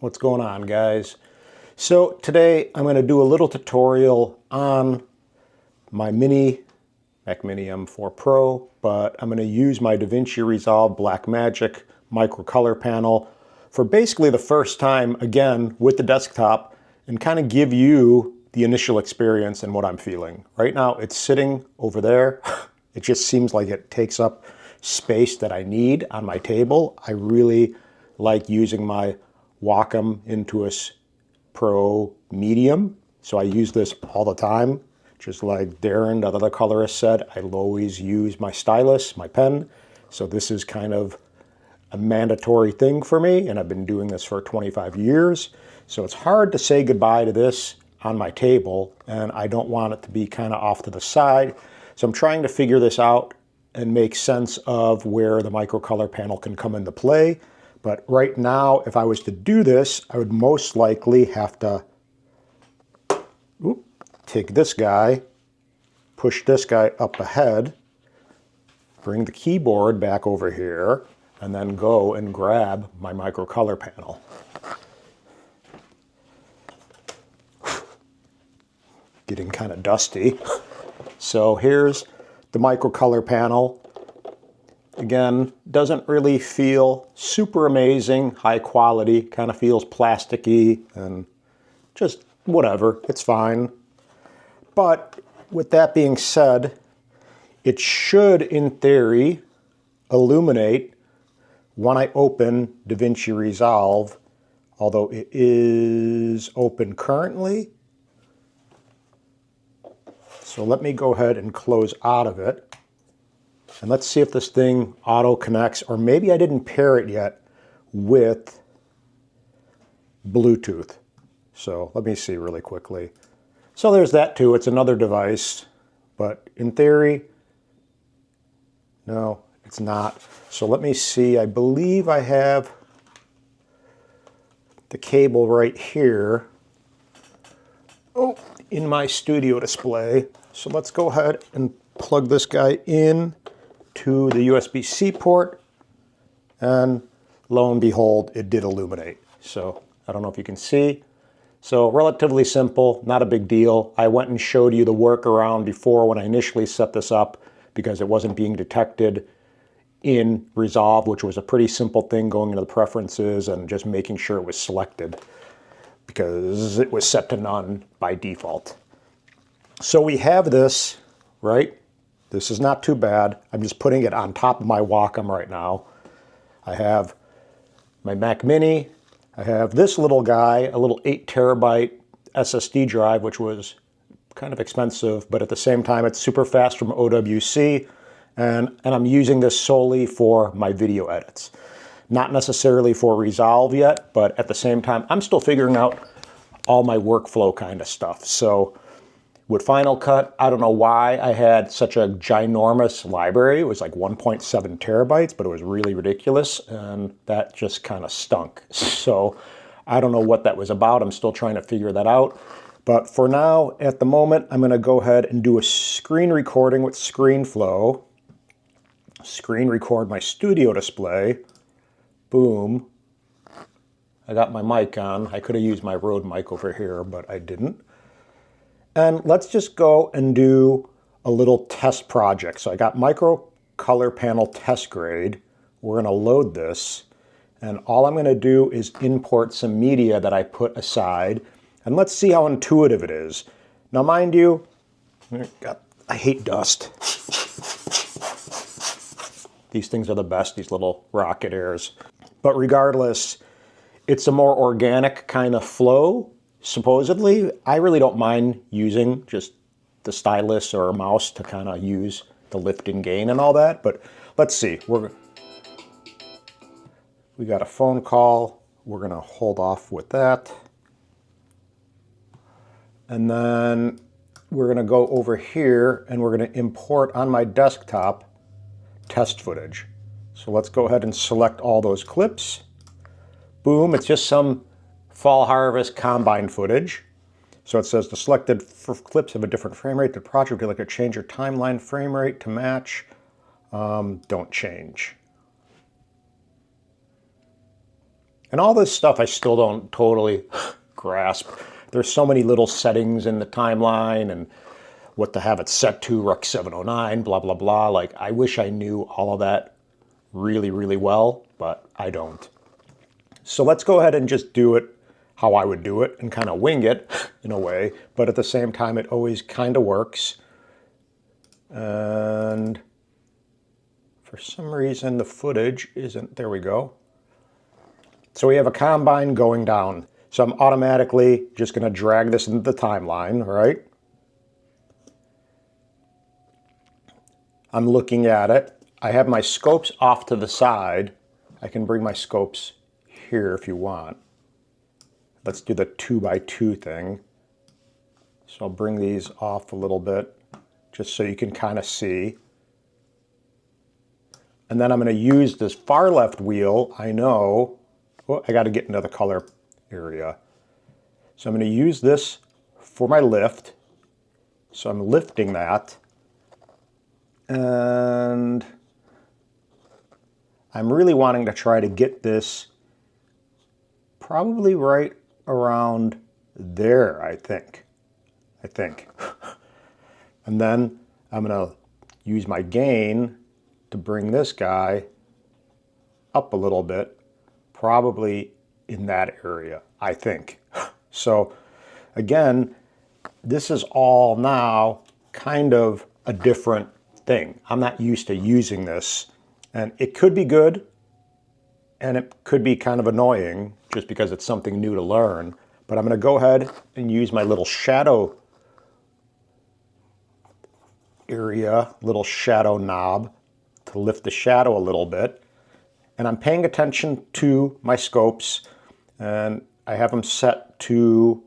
What's going on, guys? So today I'm going to do a little tutorial on my Mac Mini M4 Pro, but I'm going to use my DaVinci Resolve Blackmagic micro color panel for basically the first time again with the desktop and kind of give you the initial experience and what I'm feeling. Right now it's sitting over there. It just seems like it takes up space that I need on my table. I really like using my Wacom Intuos Pro Medium. So I use this all the time. Just like Darren, the other colorist, said, I'll always use my stylus, my pen. So this is kind of a mandatory thing for me, and I've been doing this for 25 years. So it's hard to say goodbye to this on my table, and I don't want it to be kind of off to the side. So I'm trying to figure this out and make sense of where the micro color panel can come into play. But right now, if I was to do this, I would most likely have to take this guy, push this guy up ahead, bring the keyboard back over here, and then go and grab my micro color panel. Getting kind of dusty. So here's the micro color panel. Again, doesn't really feel super amazing, high quality, kind of feels plasticky and just whatever, it's fine. But with that being said, it should, in theory, illuminate when I open DaVinci Resolve, although it is open currently. So let me go ahead and close out of it. And let's see if this thing auto connects, or maybe I didn't pair it yet with Bluetooth. So let me see really quickly. So there's that too. It's another device, but in theory, no, it's not. So let me see. I believe I have the cable right here in my studio display. So let's go ahead and plug this guy in to the USB-C port, and lo and behold, it did illuminate. So I don't know if you can see. So relatively simple, not a big deal. I went and showed you the workaround before when I initially set this up because it wasn't being detected in Resolve, which was a pretty simple thing, going into the preferences and just making sure it was selected because it was set to none by default. So we have this, right? This is not too bad. I'm just putting it on top of my Wacom right now. I have my Mac Mini. I have this little guy, a little 8 terabyte SSD drive, which was kind of expensive, but at the same time, it's super fast from OWC. And I'm using this solely for my video edits. Not necessarily for Resolve yet, but at the same time, I'm still figuring out all my workflow kind of stuff. So with Final Cut, I don't know why I had such a ginormous library. It was like 1.7 terabytes, but it was really ridiculous, and that just kind of stunk. So I don't know what that was about. I'm still trying to figure that out. But for now, at the moment, I'm going to go ahead and do a screen recording with ScreenFlow. Screen record my studio display. Boom. I got my mic on. I could have used my Rode mic over here, but I didn't. And let's just go and do a little test project. So I got micro color panel test grade. We're going to load this. And all I'm going to do is import some media that I put aside. And let's see how intuitive it is. Now, mind you, I hate dust. These things are the best, these little rocket airs. But regardless, it's a more organic kind of flow. Supposedly, I really don't mind using just the stylus or a mouse to kind of use the lift and gain and all that, but let's see. We got a phone call. We're gonna hold off with that. And then we're gonna go over here and we're gonna import on my desktop test footage. So let's go ahead and select all those clips. Boom, it's just some fall harvest combine footage. So it says the selected clips have a different frame rate. The project, would you like to change your timeline frame rate to match? Don't change. And all this stuff I still don't totally grasp. There's so many little settings in the timeline and what to have it set to, Rec 709, blah, blah, blah. Like, I wish I knew all of that really, really well, but I don't. So let's go ahead and just do it how I would do it and kind of wing it in a way, but at the same time, it always kind of works. And for some reason, the footage isn't, there we go. So we have a combine going down. So I'm automatically just going to drag this into the timeline, right? I'm looking at it. I have my scopes off to the side. I can bring my scopes here if you want. Let's do the 2x2 thing. So I'll bring these off a little bit just so you can kind of see. And then I'm going to use this far left wheel. I know, oh, I got to get into the color area. So I'm going to use this for my lift. So I'm lifting that. And I'm really wanting to try to get this probably right around there, I think. And then I'm going to use my gain to bring this guy up a little bit, probably in that area, I think. So again, this is all now kind of a different thing. I'm not used to using this, and it could be good and it could be kind of annoying just because it's something new to learn. But I'm going to go ahead and use my little shadow area, little shadow knob to lift the shadow a little bit. And I'm paying attention to my scopes, and I have them set to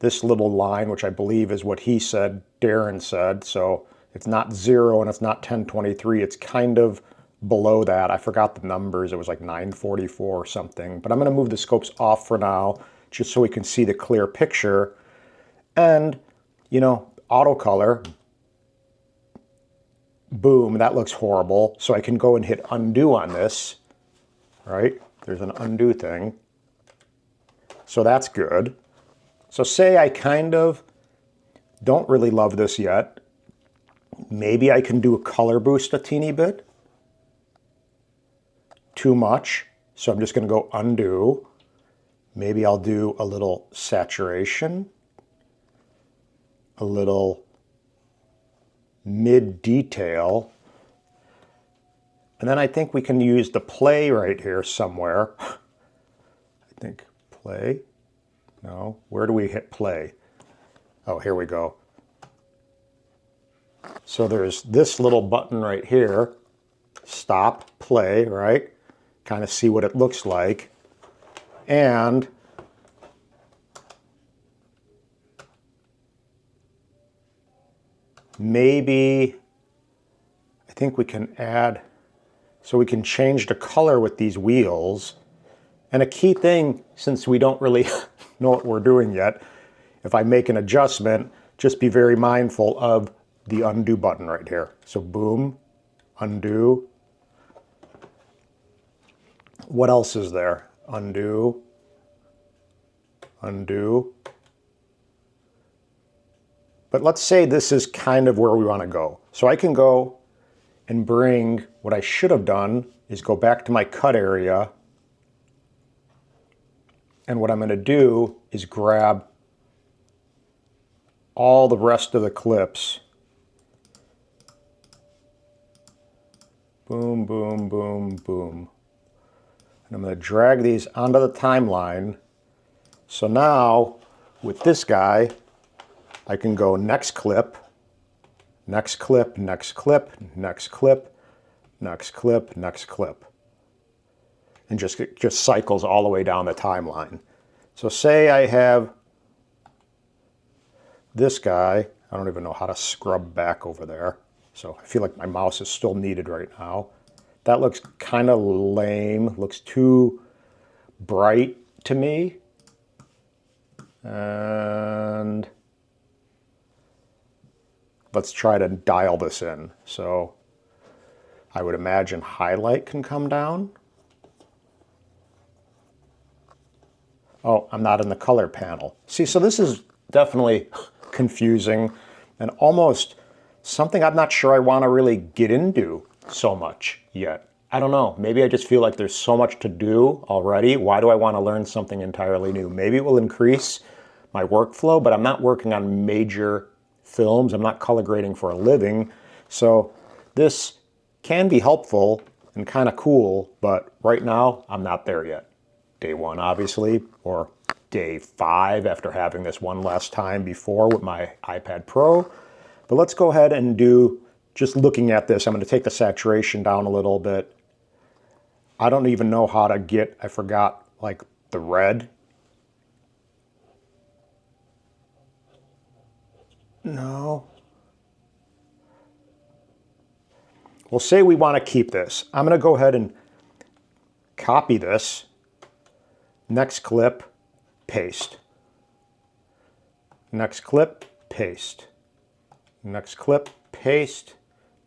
this little line, which I believe is what he said, Darren said. So it's not 0 and it's not 1023. It's kind of below that. I forgot the numbers. It was like 944 or something. But I'm going to move the scopes off for now, just so we can see the clear picture. And, you know, auto color, boom, that looks horrible. So I can go and hit undo on this, right? There's an undo thing. So that's good. So say I kind of don't really love this yet. Maybe I can do a color boost a teeny bit. Too much. So I'm just going to go undo. Maybe I'll do a little saturation. A little mid detail. And then I think we can use the play right here somewhere. I think play. No, where do we hit play? Oh, here we go. So there's this little button right here. Stop, play, right? Kind of see what it looks like. And maybe I think we can add, so we can change the color with these wheels. And a key thing, since we don't really know what we're doing yet, if I make an adjustment, just be very mindful of the undo button right here. So boom, undo. What else is there? Undo, undo. But let's say this is kind of where we want to go. So I can go and bring, what I should have done is go back to my cut area. And what I'm going to do is grab all the rest of the clips. Boom, boom, boom, boom. And I'm going to drag these onto the timeline. So now, with this guy, I can go next clip, next clip, next clip, next clip, next clip, next clip. And just cycles all the way down the timeline. So say I have this guy. I don't even know how to scrub back over there. So I feel like my mouse is still needed right now. That looks kind of lame. Looks too bright to me. And let's try to dial this in. So I would imagine highlight can come down. Oh, I'm not in the color panel. See, so this is definitely confusing and almost something I'm not sure I want to really get into so much yet. I don't know. Maybe I just feel like there's so much to do already. Why do I want to learn something entirely new? Maybe it will increase my workflow, but I'm not working on major films. I'm not color grading for a living. So this can be helpful and kind of cool, but right now I'm not there yet. Day one, obviously, or day 5 after having this one last time before with my iPad Pro. But let's go ahead and do, just looking at this, I'm going to take the saturation down a little bit. I don't even know how to get, I forgot, like the red. No. Well, say we want to keep this. I'm going to go ahead and copy this. Next clip, paste. Next clip, paste. Next clip, paste.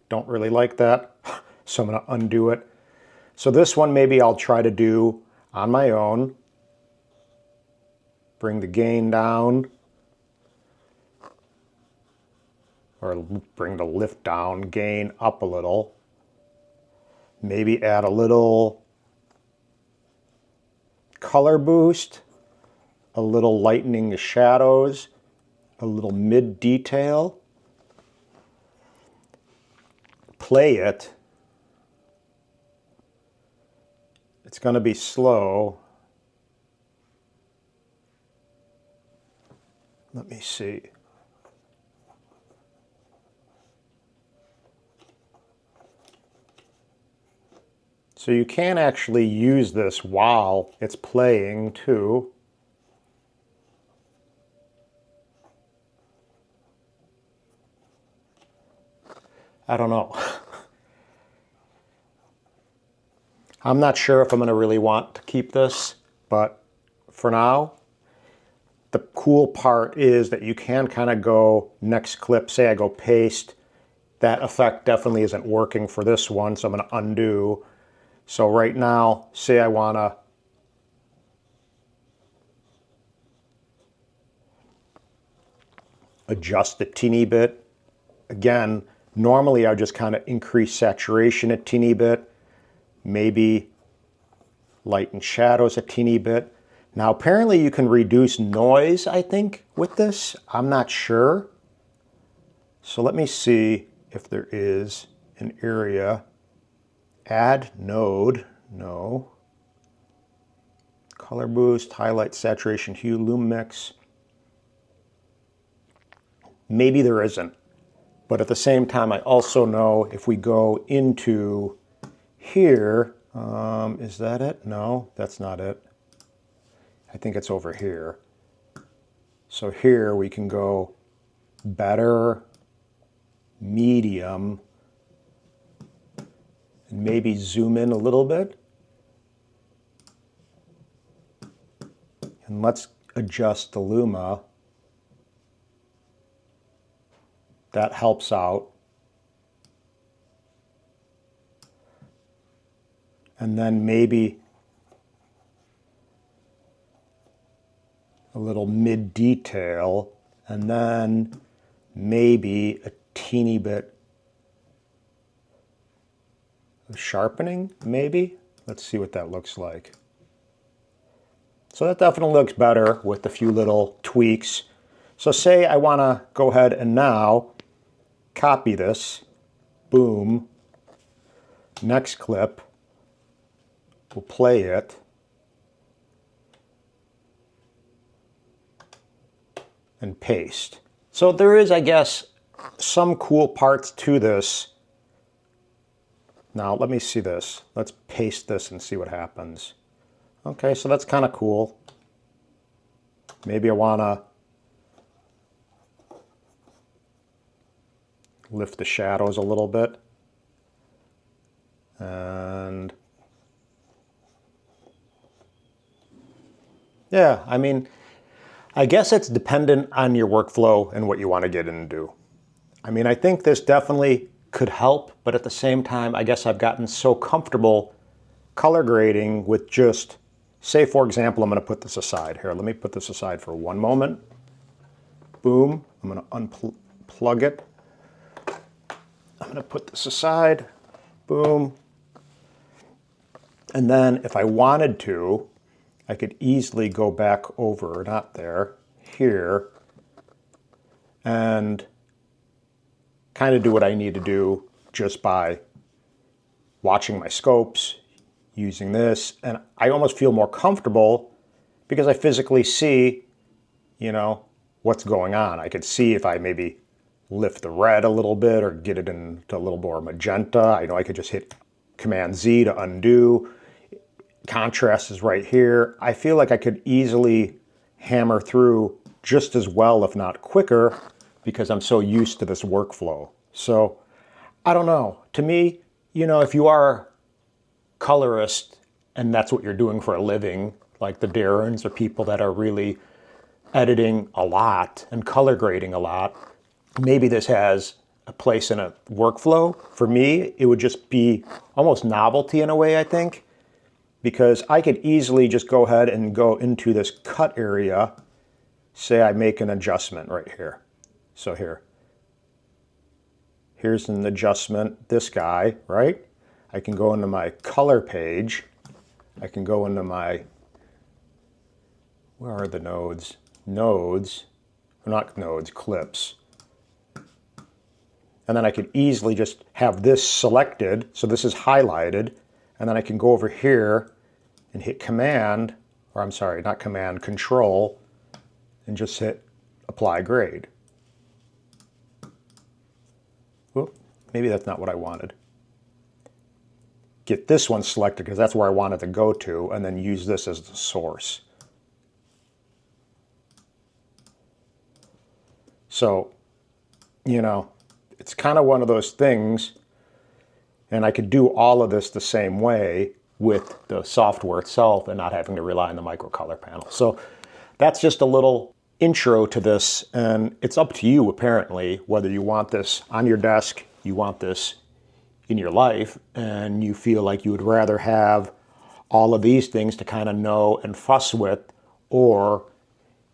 Don't really like that, so I'm going to undo it. So this one maybe I'll try to do on my own. Bring the gain down. Or bring the lift down, gain up a little. Maybe add a little color boost, a little lightening the shadows, a little mid detail. Play it. It's going to be slow. Let me see. So you can actually use this while it's playing too. I don't know. I'm not sure if I'm going to really want to keep this, but for now, the cool part is that you can kind of go next clip. Say I go paste. That effect definitely isn't working for this one, so I'm going to undo. So right now, say I want to adjust a teeny bit. Again, normally I just kind of increase saturation a teeny bit, maybe lighten shadows a teeny bit. Now apparently you can reduce noise, I think, with this. I'm not sure. So let me see if there is an area. Add node, no. Color boost, highlight, saturation, hue, lume mix. Maybe there isn't. But at the same time, I also know if we go into here, is that it? No, that's not it. I think it's over here. So here we can go better, medium, and maybe zoom in a little bit. And let's adjust the luma. That helps out. And then maybe a little mid detail, and then maybe a teeny bit of sharpening, maybe. Let's see what that looks like. So that definitely looks better with a few little tweaks. So say I want to go ahead and now copy this, boom, next clip, we'll play it, and paste. So there is, I guess, some cool parts to this. Now let me see this. Let's paste this and see what happens. Okay, so that's kind of cool. Maybe I want to lift the shadows a little bit. And yeah, I mean, I guess it's dependent on your workflow and what you want to get into. I mean, I think this definitely could help, but at the same time, I guess I've gotten so comfortable color grading with just say, for example, I'm going to put this aside here. Let me put this aside for one moment. Boom. I'm going to unplug it. I'm going to put this aside. Boom. And then if I wanted to, I could easily go back over, not there, here, and kind of do what I need to do just by watching my scopes, using this, and I almost feel more comfortable because I physically see, you know, what's going on. I could see if I maybe lift the red a little bit or get it into a little more magenta. I know I could just hit Command Z to undo. Contrast is right here. I feel like I could easily hammer through just as well, if not quicker, because I'm so used to this workflow. So I don't know. To me, you know, if you are a colorist and that's what you're doing for a living, like the Darrens or people that are really editing a lot and color grading a lot, maybe this has a place in a workflow. For me, it would just be almost novelty in a way, I think, because I could easily just go ahead and go into this cut area. Say I make an adjustment right here. So here's an adjustment, this guy, right? I can go into my color page. I can go into my, where are the nodes? Nodes, not nodes, clips. And then I could easily just have this selected, so this is highlighted, and then I can go over here and hit Command, or I'm sorry, not Command, Control, and just hit Apply Grade. Whoop, maybe that's not what I wanted. Get this one selected because that's where I wanted to go to, and then use this as the source. So, you know, it's kind of one of those things, and I could do all of this the same way with the software itself and not having to rely on the micro color panel. So that's just a little intro to this, and it's up to you apparently whether you want this on your desk, you want this in your life, and you feel like you would rather have all of these things to kind of know and fuss with, or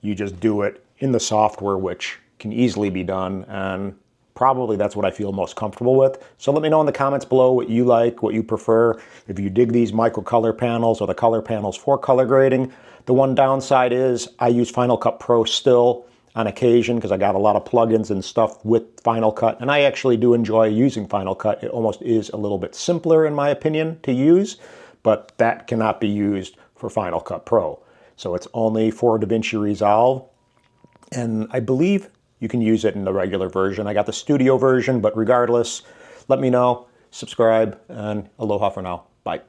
you just do it in the software, which can easily be done, and probably that's what I feel most comfortable with. So let me know in the comments below what you like, what you prefer, if you dig these micro color panels or the color panels for color grading. The one downside is I use Final Cut Pro still on occasion because I got a lot of plugins and stuff with Final Cut, and I actually do enjoy using Final Cut. It almost is a little bit simpler in my opinion to use, but that cannot be used for Final Cut Pro. So it's only for DaVinci Resolve, and I believe you can use it in the regular version. I got the studio version, but regardless, let me know, subscribe, and aloha for now. Bye.